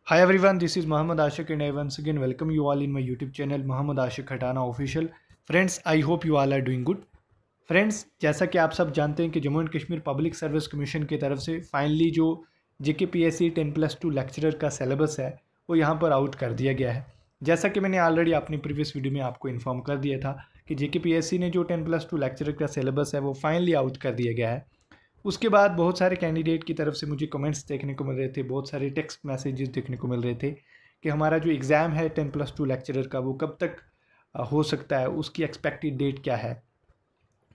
Hi everyone, this is Muhammad Ashik and I once again welcome you all in my YouTube channel Muhammad Ashik Khatana Official. Friends, I hope you all are doing good. Friends, जैसा कि आप सब जानते हैं कि Jammu and Kashmir public service commission की तरफ से फाइनली जो JKPSC 10+2 लेक्चरर का सिलेबस है वो यहाँ पर आउट कर दिया गया है। जैसा कि मैंने ऑलरेडी अपनी प्रीवियस वीडियो में आपको इन्फॉर्म कर दिया था कि JKPSC ने जो 10+2 लेक्चरर का सिलेबस है वो फाइनली आउट कर दिया गया है। उसके बाद बहुत सारे कैंडिडेट की तरफ से मुझे कमेंट्स देखने को मिल रहे थे, बहुत सारे टेक्स्ट मैसेजेस देखने को मिल रहे थे कि हमारा जो एग्ज़ाम है 10+2 लेक्चरर का वो कब तक हो सकता है, उसकी एक्सपेक्टेड डेट क्या है।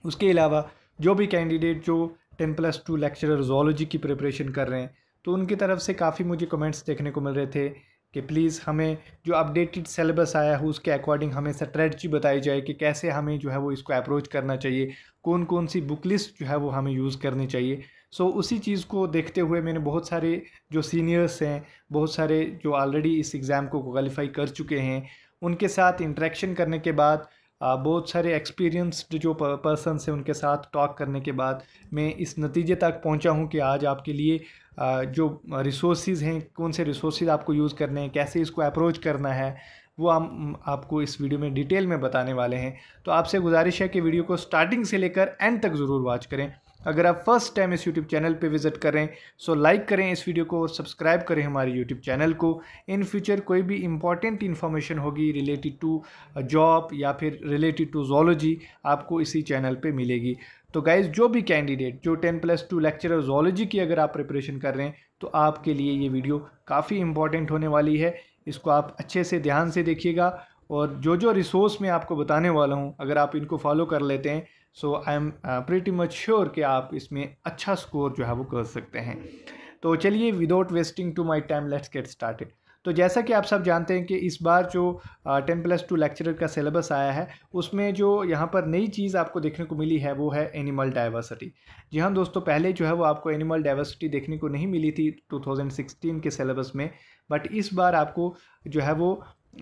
उसके अलावा जो भी कैंडिडेट जो 10+2 लेक्चरर ज़ूलॉजी की प्रिपरेशन कर रहे हैं तो उनकी तरफ से काफ़ी मुझे कमेंट्स देखने को मिल रहे थे कि प्लीज़ हमें जो अपडेटेड सिलेबस आया है उसके अकॉर्डिंग हमें स्ट्रेटजी बताई जाए कि कैसे हमें जो है वो इसको अप्रोच करना चाहिए, कौन कौन सी बुक लिस्ट जो है वो हमें यूज़ करनी चाहिए। उसी चीज़ को देखते हुए मैंने बहुत सारे जो सीनियर्स हैं, बहुत सारे जो ऑलरेडी इस एग्ज़ाम को क्वालिफाई कर चुके हैं, उनके साथ इंटरेक्शन करने के बाद बहुत सारे एक्सपीरियंस्ड जो पर्सन्स हैं उनके साथ टॉक करने के बाद मैं इस नतीजे तक पहुंचा हूं कि आज आपके लिए जो रिसोर्सेज हैं, कौन से रिसोर्सेज आपको यूज़ करने हैं, कैसे इसको अप्रोच करना है, वो हम आपको इस वीडियो में डिटेल में बताने वाले हैं। तो आपसे गुजारिश है कि वीडियो को स्टार्टिंग से लेकर एंड तक ज़रूर वॉच करें। अगर आप फर्स्ट टाइम इस यूट्यूब चैनल पे विज़िट करें सो लाइक करें इस वीडियो को और सब्सक्राइब करें हमारे यूट्यूब चैनल को। इन फ्यूचर कोई भी इंपॉर्टेंट इन्फॉर्मेशन होगी रिलेटेड टू जॉब या फिर रिलेटेड टू ज़ूलॉजी आपको इसी चैनल पे मिलेगी। तो गाइज़, जो भी कैंडिडेट जो 10+2 लेक्चरर ज़ूलॉजी की अगर आप प्रिपरेशन कर रहे हैं तो आपके लिए ये वीडियो काफ़ी इंपॉर्टेंट होने वाली है। इसको आप अच्छे से ध्यान से देखिएगा और जो रिसोर्स मैं आपको बताने वाला हूँ अगर आप इनको फॉलो कर लेते हैं so I am pretty much sure कि आप इसमें अच्छा स्कोर जो है वो कर सकते हैं। तो चलिए, without wasting to my time let's get started. तो जैसा कि आप सब जानते हैं कि इस बार जो 10+2 लेक्चरर का सिलेबस आया है उसमें जो यहाँ पर नई चीज़ आपको देखने को मिली है वो है एनिमल डाइवर्सिटी। जी हाँ दोस्तों, पहले जो है वो आपको एनिमल डाइवर्सिटी देखने को नहीं मिली थी 2016 के सिलेबस में, बट इस बार आपको जो है वो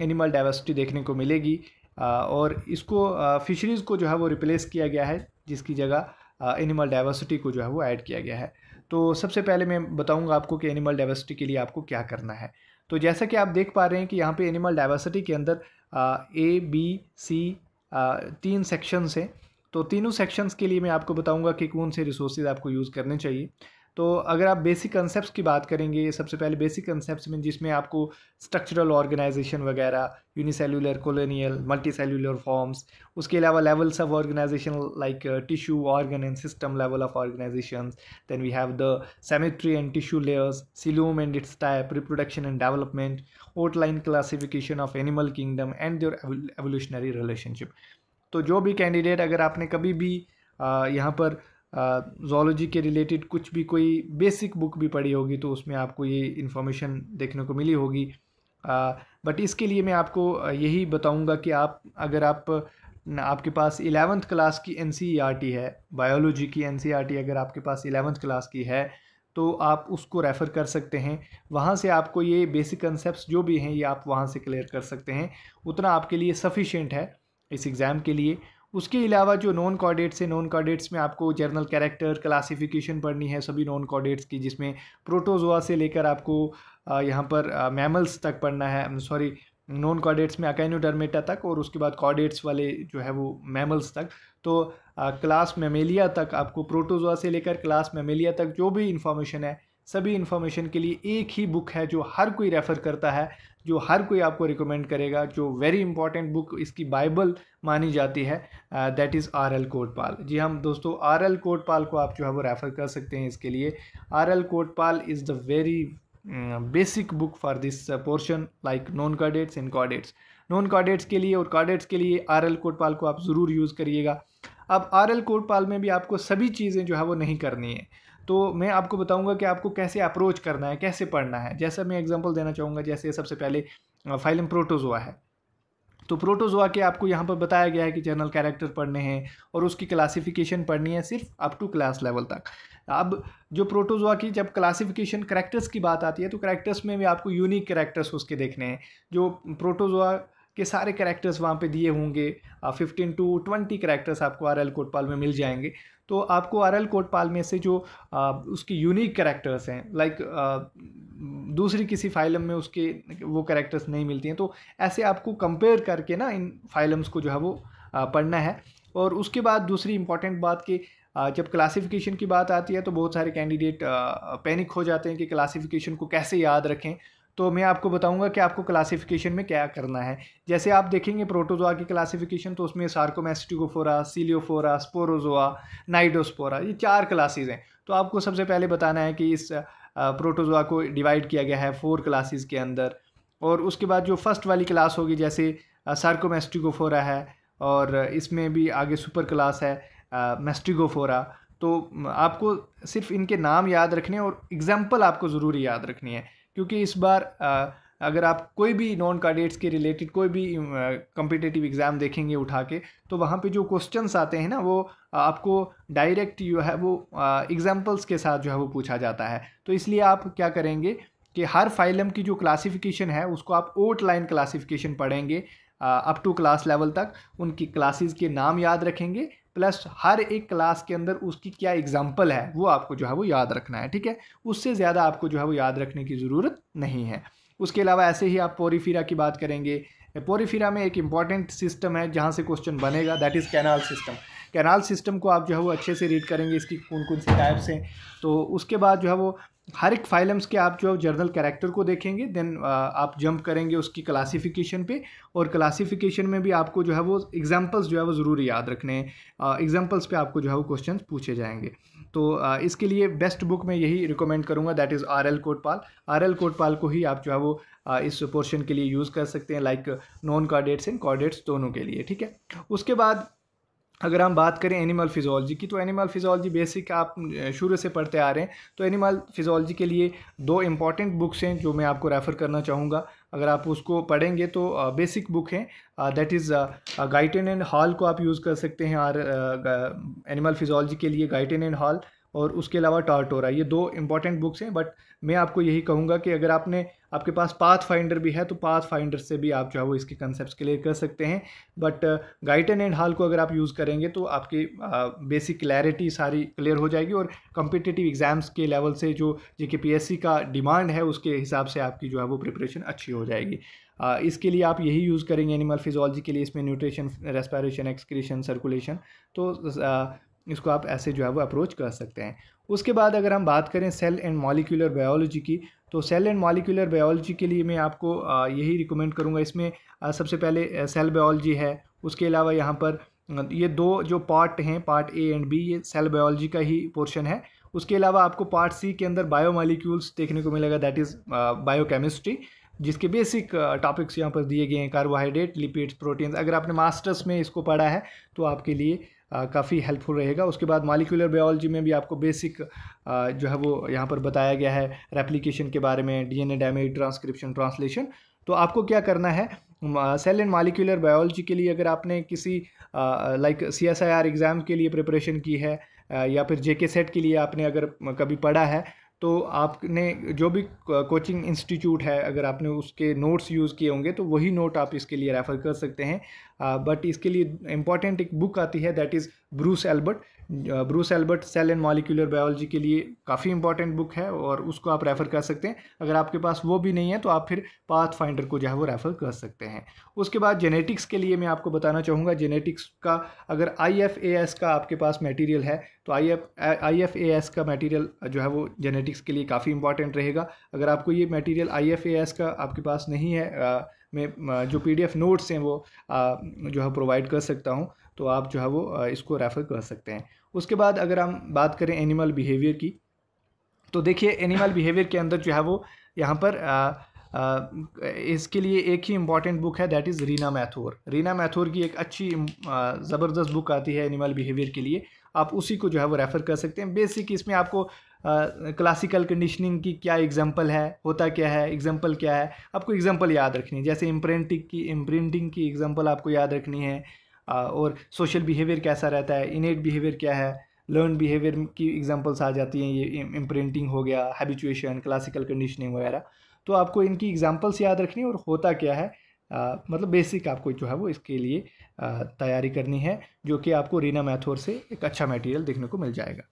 एनिमल डाइवर्सिटी देखने को मिलेगी और इसको फिशरीज़ को जो है वो रिप्लेस किया गया है, जिसकी जगह एनिमल डाइवर्सिटी को जो है वो ऐड किया गया है। तो सबसे पहले मैं बताऊंगा आपको कि एनिमल डाइवर्सिटी के लिए आपको क्या करना है। तो जैसा कि आप देख पा रहे हैं कि यहाँ पे एनिमल डाइवर्सिटी के अंदर A, B, C 3 सेक्शंस हैं। तो तीनों सेक्शंस के लिए मैं आपको बताऊंगा कि कौन से रिसोर्सेज आपको यूज़ करने चाहिए। तो अगर आप बेसिक कंसेप्ट्स की बात करेंगे, सबसे पहले बेसिक कंसेप्ट्स में जिसमें आपको स्ट्रक्चरल ऑर्गेनाइजेशन वगैरह, यूनिसेल्युलर, कॉलोनियल, मल्टीसेल्युलर फॉर्म्स, उसके अलावा levels of organisation like tissue, organ and system level of organisation, then we have the symmetry and tissue layers, coelom and its type, reproduction and development, outline classification of animal kingdom and their evolutionary relationship. तो जो भी candidate अगर आपने कभी भी यहाँ पर zoology के रिलेटेड कुछ भी कोई बेसिक बुक भी पढ़ी होगी तो उसमें आपको ये इन्फॉर्मेशन देखने को मिली होगी। बट इसके लिए मैं आपको यही बताऊंगा कि आप अगर आपके पास 11th क्लास की NCERT है, बायोलॉजी की NCERT अगर आपके पास 11th क्लास की है तो आप उसको रेफ़र कर सकते हैं। वहाँ से आपको ये बेसिक कंसेप्ट्स जो भी हैं ये आप वहाँ से क्लियर कर सकते हैं, उतना आपके लिए सफिशिएंट है इस एग्ज़ाम के लिए। उसके अलावा जो नॉन कॉर्डेट्स है, नॉन कॉर्डेट्स में आपको जर्नल कैरेक्टर क्लासिफिकेशन पढ़नी है सभी नॉन कॉर्डेट्स की, जिसमें प्रोटोजोआ से लेकर आपको यहाँ पर मैमल्स तक पढ़ना है। सॉरी, नॉन कॉर्डेट्स में अकाइनोडर्मेटा तक और उसके बाद कॉर्डेट्स वाले जो है वो मैमल्स तक। तो क्लास मेमेलिया तक आपको, प्रोटोजोआ से लेकर क्लास मेमेलिया तक जो भी इंफॉर्मेशन है, सभी इंफॉर्मेशन के लिए एक ही बुक है जो हर कोई रेफ़र करता है, जो हर कोई आपको रिकमेंड करेगा, जो वेरी इंपॉर्टेंट बुक, इसकी बाइबल मानी जाती है, दैट इज़ RL कोटपाल। जी हम दोस्तों, RL कोटपाल को आप जो है वो रेफ़र कर सकते हैं इसके लिए। RL Kotpal is the very basic book for this portion like non chordates and chordates. Non chordates के लिए और कॉर्डेट्स के लिए RL कोटपाल को आप ज़रूर यूज़ करिएगा। अब RL कोटपाल में भी आपको सभी चीज़ें जो है वो नहीं करनी है, तो मैं आपको बताऊंगा कि आपको कैसे अप्रोच करना है, कैसे पढ़ना है। जैसा मैं एग्जांपल देना चाहूँगा, जैसे सबसे पहले फाइलम प्रोटोजोआ है, तो प्रोटोजोआ के आपको यहाँ पर बताया गया है कि जर्नल कैरेक्टर पढ़ने हैं और उसकी क्लासिफिकेशन पढ़नी है सिर्फ अप टू क्लास लेवल तक। अब जो प्रोटोजोआ की जब क्लासिफिकेशन कैरेक्टर्स की बात आती है तो कैरेक्टर्स में भी आपको यूनिक कैरेक्टर्स उसके देखने हैं। जो प्रोटोजोआ के सारे कैरेक्टर्स वहाँ पे दिए होंगे। 15 to 20 कैरेक्टर्स आपको RL कोटपाल में मिल जाएंगे। तो आपको RL कोटपाल में से जो उसके यूनिक कैरेक्टर्स हैं, लाइक दूसरी किसी फाइलम में उसके वो कैरेक्टर्स नहीं मिलती हैं, तो ऐसे आपको कंपेयर करके ना इन फाइलम्स को जो है वो पढ़ना है। और उसके बाद दूसरी इंपॉर्टेंट बात कि जब क्लासिफिकेशन की बात आती है तो बहुत सारे कैंडिडेट पैनिक हो जाते हैं कि क्लासिफिकेशन को कैसे याद रखें। तो मैं आपको बताऊंगा कि आपको क्लासिफिकेशन में क्या करना है। जैसे आप देखेंगे प्रोटोजोआ की क्लासिफिकेशन, तो उसमें सार्कोमेस्टिकोफोरा, सीलियोफोरा, स्पोरोजोआ, नाइडोस्पोरा, ये 4 क्लासेस हैं। तो आपको सबसे पहले बताना है कि इस प्रोटोजोआ को डिवाइड किया गया है 4 क्लासेस के अंदर। और उसके बाद जो फर्स्ट वाली क्लास होगी, जैसे सार्कोमेस्टिकोफोरा है, और इसमें भी आगे सुपर क्लास है मेस्टिगोफोरा। तो आपको सिर्फ इनके नाम याद रखने और एग्जाम्पल आपको ज़रूरी याद रखनी है, क्योंकि इस बार अगर आप कोई भी नॉन कैडेट्स के रिलेटेड कोई भी कॉम्पिटिटिव एग्ज़ाम देखेंगे उठा के, तो वहाँ पे जो क्वेश्चंस आते हैं ना, वो आपको डायरेक्ट जो है वो एग्जाम्पल्स के साथ जो है वो पूछा जाता है। तो इसलिए आप क्या करेंगे कि हर फाइलम की जो क्लासिफिकेशन है उसको आप आउटलाइन क्लासिफिकेशन पढ़ेंगे अप टू क्लास लेवल तक, उनकी क्लासेस के नाम याद रखेंगे, प्लस हर एक क्लास के अंदर उसकी क्या एग्जाम्पल है वो आपको जो है वो याद रखना है, ठीक है। उससे ज़्यादा आपको जो है वो याद रखने की ज़रूरत नहीं है। उसके अलावा ऐसे ही आप पोरीफीरा की बात करेंगे। पोरीफीरा में एक इम्पॉर्टेंट सिस्टम है जहाँ से क्वेश्चन बनेगा, that is canal system. Canal system को आप जो है वो अच्छे से रीड करेंगे, इसकी कौन कौन सी टाइप्स हैं। तो उसके बाद जो है वो हर एक फाइलम्स के आप जो जर्नल कैरेक्टर को देखेंगे, देन आप जंप करेंगे उसकी क्लासिफिकेशन पे, और क्लासिफिकेशन में भी आपको जो है वो एग्जांपल्स जो है वो ज़रूरी याद रखने हैं। एग्जांपल्स पे आपको जो है वो क्वेश्चंस पूछे जाएंगे। तो इसके लिए बेस्ट बुक मैं यही रिकमेंड करूँगा, that is RL Kotpal. RL Kotpal को ही आप जो है वो इस पोर्शन के लिए यूज़ कर सकते हैं, like non chordates and chordates दोनों के लिए, ठीक है। उसके बाद अगर हम बात करें एनिमल फिजियोलॉजी की, तो एनिमल फिजियोलॉजी बेसिक आप शुरू से पढ़ते आ रहे हैं। तो एनिमल फिजियोलॉजी के लिए 2 इम्पॉर्टेंट बुक्स हैं जो मैं आपको रेफ़र करना चाहूँगा। अगर आप उसको पढ़ेंगे तो बेसिक बुक है, that is Guyton and hall को आप यूज़ कर सकते हैं और एनिमल फिजियोलॉजी के लिए गाइटन एंड हॉल, और उसके अलावा टार्टोरा। ये 2 इंपॉर्टेंट बुक्स हैं। बट मैं आपको यही कहूँगा कि अगर आपके पास पाथ फाइंडर भी है तो पाथ फाइंडर से भी आप जो है वो इसके कंसेप्ट क्लियर कर सकते हैं। बट गाइटन एंड हॉल को अगर आप यूज़ करेंगे तो आपकी बेसिक क्लैरिटी सारी क्लियर हो जाएगी, और कॉम्पिटिटिव एग्ज़ाम्स के लेवल से जो JKPSC का डिमांड है उसके हिसाब से आपकी जो है वो प्रिपरेशन अच्छी हो जाएगी। इसके लिए आप यही यूज़ करेंगे एनिमल फिजियोलॉजी के लिए। इसमें न्यूट्रिशन, रेस्पिरेशन, एक्सक्रीशन, सर्कुलेशन, तो इसको आप ऐसे जो है वो अप्रोच कर सकते हैं। उसके बाद अगर हम बात करें सेल एंड मॉलिक्यूलर बायोलॉजी की, तो सेल एंड मॉलिक्यूलर बायोलॉजी के लिए मैं आपको यही रिकमेंड करूँगा। इसमें सबसे पहले सेल बायोलॉजी है, उसके अलावा यहाँ पर ये 2 जो पार्ट हैं, पार्ट A एंड B, ये सेल बायोलॉजी का ही पोर्शन है। उसके अलावा आपको पार्ट C के अंदर बायोमॉलिक्यूल्स देखने को मिलेगा, दैट इज़ बायोकेमिस्ट्री, जिसके बेसिक टॉपिक्स यहाँ पर दिए गए हैं, कार्बोहाइड्रेट, लिपिड्स, प्रोटीन्स। अगर आपने मास्टर्स में इसको पढ़ा है तो आपके लिए काफ़ी हेल्पफुल रहेगा। उसके बाद मॉलिक्यूलर बायोलॉजी में भी आपको बेसिक जो है वो यहाँ पर बताया गया है रेप्लिकेशन के बारे में, DNA डैमेज, ट्रांसक्रिप्शन, ट्रांसलेशन। तो आपको क्या करना है, सेल एंड मॉलिक्यूलर बायोलॉजी के लिए अगर आपने किसी लाइक CSIR एग्ज़ाम के लिए प्रिपरेशन की है, या फिर JK सेट के लिए आपने अगर कभी पढ़ा है, तो आपने जो भी कोचिंग इंस्टीट्यूट है अगर आपने उसके नोट्स यूज़ किए होंगे तो वही नोट आप इसके लिए रेफ़र कर सकते हैं। बट इसके लिए इम्पॉर्टेंट एक बुक आती है, that is Bruce Albert. Bruce Albert cell and molecular biology के लिए काफ़ी इंपॉर्टेंट बुक है, और उसको आप रेफ़र कर सकते हैं। अगर आपके पास वो भी नहीं है तो आप फिर पाथ फाइंडर को जो है वो रेफ़र कर सकते हैं। उसके बाद जेनेटिक्स के लिए मैं आपको बताना चाहूँगा, जेनेटिक्स का अगर IFAS का आपके पास मटेरियल है तो IFAS का मटेरियल जो है वो जेनेटिक्स के लिए काफ़ी इंपॉर्टेंट रहेगा। अगर आपको ये मटेरियल IFAS का आपके पास नहीं है, मैं जो PDF नोट्स हैं वो जो है प्रोवाइड कर सकता हूँ, तो आप जो है वो इसको रेफ़र कर सकते हैं। उसके बाद अगर हम बात करें एनिमल बिहेवियर की, तो देखिए एनिमल बिहेवियर के अंदर जो है वो यहाँ पर इसके लिए एक ही इम्पॉर्टेंट बुक है, दैट इज़ रीना मैथोर। रीना मैथोर की एक अच्छी ज़बरदस्त बुक आती है एनिमल बिहेवियर के लिए, आप उसी को जो है वो रेफ़र कर सकते हैं। बेसिक इसमें आपको क्लासिकल कंडीशनिंग की क्या एग्जांपल है, होता क्या है, एग्जांपल क्या है, आपको एग्जांपल याद रखनी है। जैसे इम्प्रिंटिंग की एग्जांपल आपको याद रखनी है, और सोशल बिहेवियर कैसा रहता है, इनेट बिहेवियर क्या है, लर्न बिहेवियर की एग्जांपल्स आ जाती हैं, ये इम्प्रिंटिंग हो गया, हैबिचुएशन, क्लासिकल कंडीशनिंग वगैरह। तो आपको इनकी एग्जांपल्स याद रखनी है और होता क्या है, मतलब बेसिक आपको जो है वो इसके लिए तैयारी करनी है, जो कि आपको रीना मैथोर से एक अच्छा मटेरियल देखने को मिल जाएगा।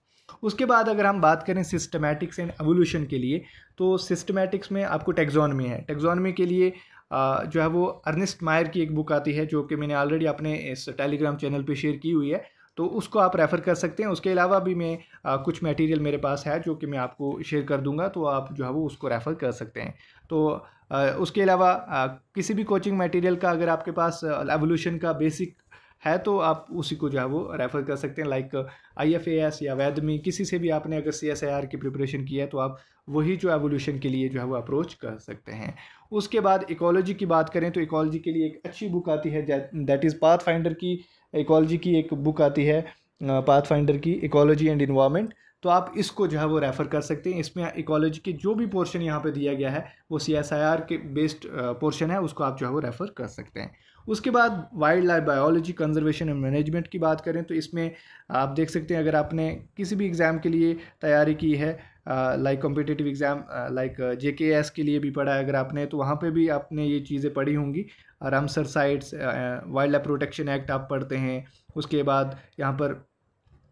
उसके बाद अगर हम बात करें सिस्टमैटिक्स एंड एवोल्यूशन के लिए, तो सिस्टमैटिक्स में आपको टेक्सोनमी है। टेक्सोनमी के लिए जो है वो अर्नेस्ट मायर की एक बुक आती है, जो कि मैंने ऑलरेडी अपने इस टेलीग्राम चैनल पे शेयर की हुई है, तो उसको आप रेफ़र कर सकते हैं। उसके अलावा भी मैं कुछ मटेरियल मेरे पास है जो कि मैं आपको शेयर कर दूंगा, तो आप जो है वो उसको रेफ़र कर सकते हैं। तो उसके अलावा किसी भी कोचिंग मटेरियल का अगर आपके पास एवोल्यूशन का बेसिक है तो आप उसी को जो है वो रेफ़र कर सकते हैं। लाइक IFAS या वैदमी, किसी से भी आपने अगर CSIR की प्रिपरेशन की है तो आप वही जो एवोल्यूशन के लिए जो है वो अप्रोच कर सकते हैं। उसके बाद इकोलॉजी की बात करें तो इकोलॉजी के लिए एक अच्छी बुक आती है, दैट इज़ पाथफाइंडर की इकोलॉजी की एक बुक आती है, पाथफाइंडर की इकोलॉजी एंड इन्वायरमेंट। तो आप इसको जो है वो रेफ़र कर सकते हैं। इसमें इकोलॉजी के जो भी पोर्शन यहाँ पे दिया गया है वो CSIR के बेस्ड पोर्शन है, उसको आप जो है वो रेफ़र कर सकते हैं। उसके बाद wild life biology conservation and management की बात करें तो इसमें आप देख सकते हैं, अगर आपने किसी भी एग्ज़ाम के लिए तैयारी की है, like competitive exam like JKS के लिए भी पढ़ा है अगर आपने, तो वहाँ पे भी आपने ये चीज़ें पढ़ी होंगी। Ramsar sites, wild life protection act आप पढ़ते हैं। उसके बाद यहाँ पर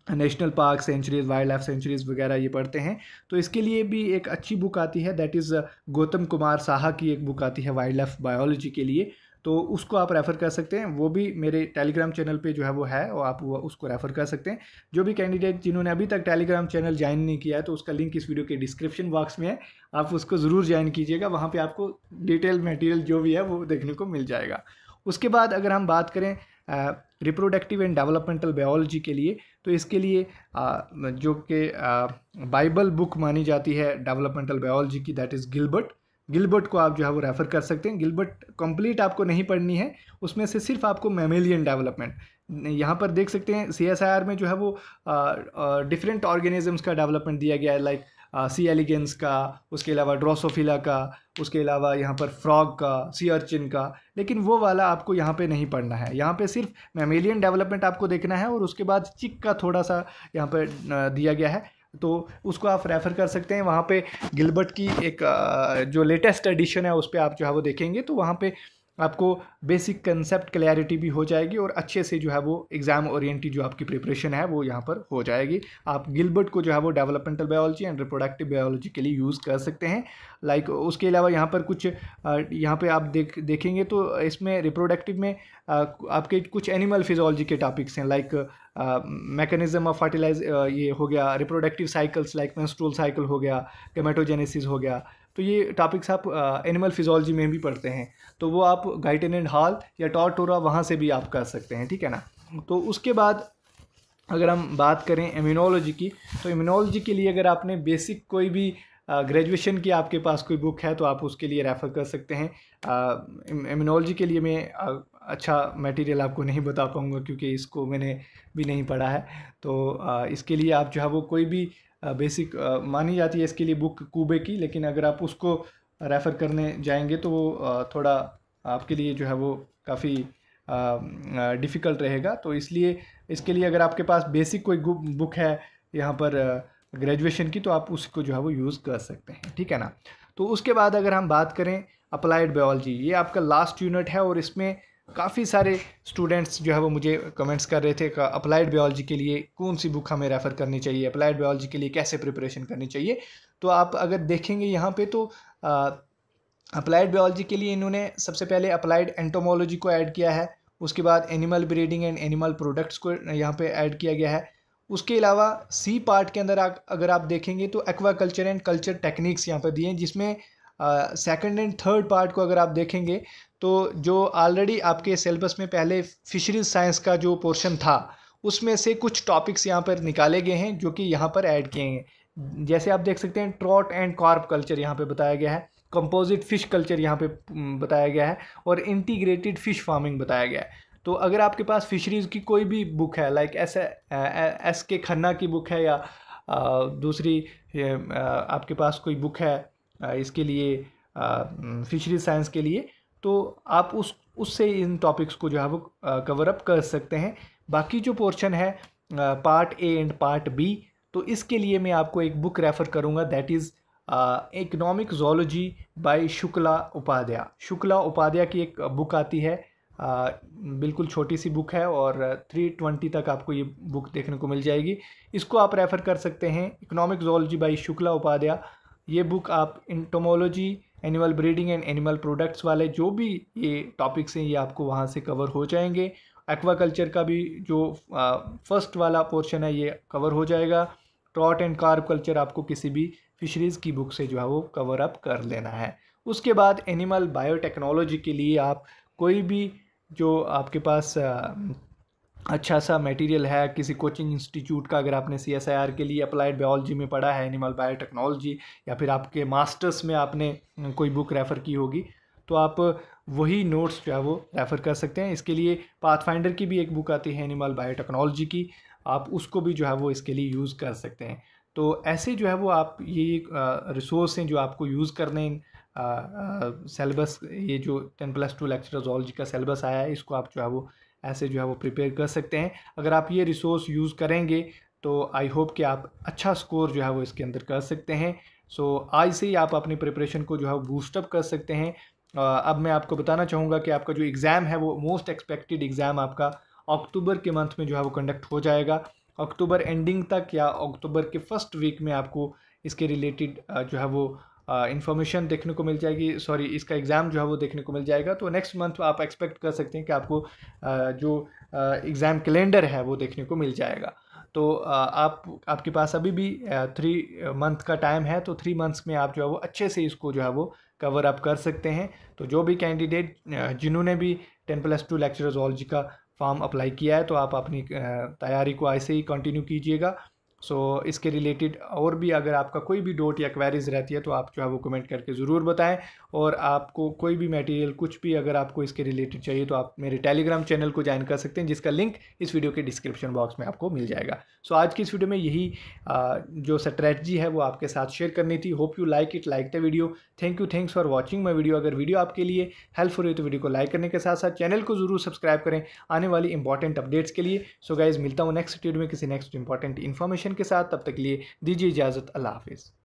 national park sanctuaries, wild life sanctuaries वगैरह ये पढ़ते हैं। तो इसके लिए भी एक अच्छी बुक आती है, दैट इज़ गौतम कुमार साहा की एक बुक आती है वाइल्ड लाइफ बायोलॉजी के लिए, तो उसको आप रेफ़र कर सकते हैं। वो भी मेरे टेलीग्राम चैनल पे जो है वो है, और आप वो उसको रेफ़र कर सकते हैं। जो भी कैंडिडेट जिन्होंने अभी तक टेलीग्राम चैनल ज्वाइन नहीं किया है तो उसका लिंक इस वीडियो के डिस्क्रिप्शन बॉक्स में है, आप उसको ज़रूर ज्वाइन कीजिएगा। वहाँ पे आपको डिटेल मटेरियल जो भी है वो देखने को मिल जाएगा। उसके बाद अगर हम बात करें रिप्रोडक्टिव एंड डेवलपमेंटल बायोलॉजी के लिए, तो इसके लिए जो कि बाइबल बुक मानी जाती है डेवलपमेंटल बायोलॉजी की, दैट इज़ गिलबर्ट को आप जो है वो रेफ़र कर सकते हैं। गिलबर्ट कंप्लीट आपको नहीं पढ़नी है, उसमें से सिर्फ आपको मैमेलियन डेवलपमेंट, यहाँ पर देख सकते हैं CSIR में जो है वो डिफरेंट ऑर्गेनिजम्स का डेवलपमेंट दिया गया है, लाइक सी एलिगेंस का, उसके अलावा ड्रोसोफिला का, उसके अलावा यहाँ पर फ्रॉग का, सी अर्चिन का, लेकिन वो वाला आपको यहाँ पे नहीं पढ़ना है। यहाँ पे सिर्फ मैमेलियन डेवलपमेंट आपको देखना है, और उसके बाद चिक का थोड़ा सा यहाँ पर दिया गया है, तो उसको आप रेफ़र कर सकते हैं। वहाँ पे गिलबर्ट की एक जो लेटेस्ट एडिशन है उस पर आप जो है वो देखेंगे, तो वहाँ पे आपको बेसिक कंसेप्ट क्लैरिटी भी हो जाएगी, और अच्छे से जो है वो एग्ज़ाम ओरिएंटेड जो आपकी प्रिपरेशन है वो यहाँ पर हो जाएगी। आप गिलबर्ट को जो है वो developmental biology and reproductive biology के लिए यूज़ कर सकते हैं। लाइक उसके अलावा यहाँ पर कुछ यहाँ पे आप देखेंगे तो इसमें रिप्रोडक्टिव में आपके कुछ एनिमल फिजियोलॉजी के टॉपिक्स हैं, लाइक मैकेनिज्म ऑफ फर्टिलाइज, ये हो गया reproductive cycles, like menstrual cycle हो गया, गेमेटोजेनेसिस हो गया, तो ये टॉपिक्स आप एनिमल फिजियोलॉजी में भी पढ़ते हैं, तो वो आप गाइटन एंड हॉल या टॉर्टोरा वहाँ से भी आप कर सकते हैं, ठीक है ना। तो उसके बाद अगर हम बात करें इम्यूनोलॉजी की, तो इम्यूनोलॉजी के लिए अगर आपने बेसिक कोई भी ग्रेजुएशन की आपके पास कोई बुक है तो आप उसके लिए रेफ़र कर सकते हैं। इम्यूनोलॉजी के लिए मैं अच्छा मटेरियल आपको नहीं बता पाऊँगा क्योंकि इसको मैंने भी नहीं पढ़ा है, तो इसके लिए आप जो है वो कोई भी बेसिक मानी जाती है इसके लिए बुक कूबे की, लेकिन अगर आप उसको रेफ़र करने जाएंगे तो वो थोड़ा आपके लिए जो है वो काफ़ी डिफ़िकल्ट रहेगा। तो इसलिए इसके लिए अगर आपके पास बेसिक कोई बुक है यहाँ पर ग्रेजुएशन की, तो आप उसको जो है वो यूज़ कर सकते हैं, ठीक है ना। तो उसके बाद अगर हम बात करें अप्लाइड बायोलॉजी, ये आपका लास्ट यूनिट है, और इसमें काफ़ी सारे स्टूडेंट्स जो है वो मुझे कमेंट्स कर रहे थे कि अप्लाइड बायोलॉजी के लिए कौन सी बुक हमें रेफ़र करनी चाहिए, अप्लाइड बायोलॉजी के लिए कैसे प्रिपरेशन करनी चाहिए। तो आप अगर देखेंगे यहाँ पे तो अप्लाइड बायोलॉजी के लिए इन्होंने सबसे पहले अप्लाइड एंटोमोलॉजी को ऐड किया है, उसके बाद animal breeding and animal products को यहाँ पे ऐड किया गया है। उसके अलावा सी पार्ट के अंदर अगर आप देखेंगे तो एक्वाकल्चर एंड कल्चर टेक्निक्स यहाँ पर दिए हैं, जिसमें सेकंड एंड थर्ड पार्ट को अगर आप देखेंगे तो जो ऑलरेडी आपके सिलेबस में पहले फिशरीज साइंस का जो पोर्शन था उसमें से कुछ टॉपिक्स यहाँ पर निकाले गए हैं जो कि यहाँ पर ऐड किए हैं। जैसे आप देख सकते हैं ट्रॉट एंड कार्प कल्चर यहाँ पे बताया गया है, कंपोजिट फिश कल्चर यहाँ पे बताया गया है, और इंटीग्रेटेड फिश फार्मिंग बताया गया है। तो अगर आपके पास फिशरीज़ की कोई भी बुक है, लाइक एस के खन्ना की बुक है, या दूसरी आपके पास कोई बुक है इसके लिए फिशरीज साइंस के लिए, तो आप उससे इन टॉपिक्स को जो है वो कवर अप कर सकते हैं। बाकी जो पोर्शन है part A and part B, तो इसके लिए मैं आपको एक बुक रेफ़र करूँगा, that is economic zoology by Shukla Upadhyay. Shukla Upadhyay की एक बुक आती है, बिल्कुल छोटी सी बुक है और 320 तक आपको ये बुक देखने को मिल जाएगी। इसको आप रेफ़र कर सकते हैं, economic zoology by Shukla Upadhyay. ये बुक आप entomology, animal breeding and animal products वाले जो भी ये टॉपिक्स हैं ये आपको वहाँ से कवर हो जाएंगे। एक्वाकल्चर का भी जो फर्स्ट वाला पोर्शन है ये कवर हो जाएगा। ट्रॉट एंड कार्प कल्चर आपको किसी भी फिशरीज़ की बुक से जो है वो कवर अप कर लेना है। उसके बाद एनिमल बायोटेक्नोलॉजी के लिए आप कोई भी जो आपके पास अच्छा सा मटेरियल है, किसी कोचिंग इंस्टीट्यूट का, अगर आपने CSIR के लिए अप्लाइड बायोलॉजी में पढ़ा है एनिमल बायोटेक्नोलॉजी, या फिर आपके मास्टर्स में आपने कोई बुक रेफ़र की होगी, तो आप वही नोट्स जो है वो रेफ़र कर सकते हैं। इसके लिए पाथफाइंडर की भी एक बुक आती है एनिमल बायोटेक्नोलॉजी की, आप उसको भी जो है वो इसके लिए यूज़ कर सकते हैं। तो ऐसे जो है वो आप ये रिसोर्स हैं जो आपको यूज़ करने सेलेबस, ये जो 10+2 लेक्चर जोलॉजी का सेलेबस आया है इसको आप जो है वो ऐसे जो है वो प्रिपेयर कर सकते हैं। अगर आप ये रिसोर्स यूज़ करेंगे तो आई होप कि आप अच्छा स्कोर जो है वो इसके अंदर कर सकते हैं। सो आज से ही आप अपनी प्रिपरेशन को जो है बूस्टअप कर सकते हैं। अब मैं आपको बताना चाहूँगा कि आपका जो एग्ज़ाम है वो मोस्ट एक्सपेक्टेड एग्ज़ाम आपका अक्टूबर के मंथ में जो है वो कंडक्ट हो जाएगा। अक्टूबर एंडिंग तक या अक्टूबर के फर्स्ट वीक में आपको इसके रिलेटेड जो है वो इन्फॉर्मेशन देखने को मिल जाएगी, सॉरी इसका एग्ज़ाम जो है वो देखने को मिल जाएगा। तो नेक्स्ट मंथ आप एक्सपेक्ट कर सकते हैं कि आपको जो एग्ज़ाम कैलेंडर है वो देखने को मिल जाएगा। तो आपके पास अभी भी 3 मंथ का टाइम है, तो 3 मंथ्स में आप जो है वो अच्छे से इसको जो है वो कवर अप कर सकते हैं। तो जो भी कैंडिडेट जिन्होंने भी 10+2 लेक्चर जोलॉजी का फॉर्म अप्लाई किया है तो आप अपनी तैयारी को ऐसे ही कंटिन्यू कीजिएगा। सो इसके रिलेटेड और भी अगर आपका कोई भी डाउट या क्वेरीज रहती है तो आप जो है वो कमेंट करके ज़रूर बताएं। और आपको कोई भी मटेरियल कुछ भी अगर आपको इसके रिलेटेड चाहिए तो आप मेरे टेलीग्राम चैनल को ज्वाइन कर सकते हैं, जिसका लिंक इस वीडियो के डिस्क्रिप्शन बॉक्स में आपको मिल जाएगा। सो आज की इस वीडियो में यही जो स्ट्रैटेजी है वो आपके साथ शेयर करनी थी। Hope you like it, like the video. Thanks for watching my video. अगर वीडियो आपके लिए हेल्पफुल हुई तो वीडियो को लाइक करने के साथ साथ चैनल को ज़रूर सब्सक्राइब करें आने वाली इंपॉर्टेंट अपडेट्स के लिए। सो गाइज मिलता हूँ नेक्स्ट वीडियो में किसी नेक्स्ट इंपॉर्टेंट इन्फॉर्मेशन के साथ, तब तक के लिए दीजिए इजाज़त। अल्लाह हाफिज़।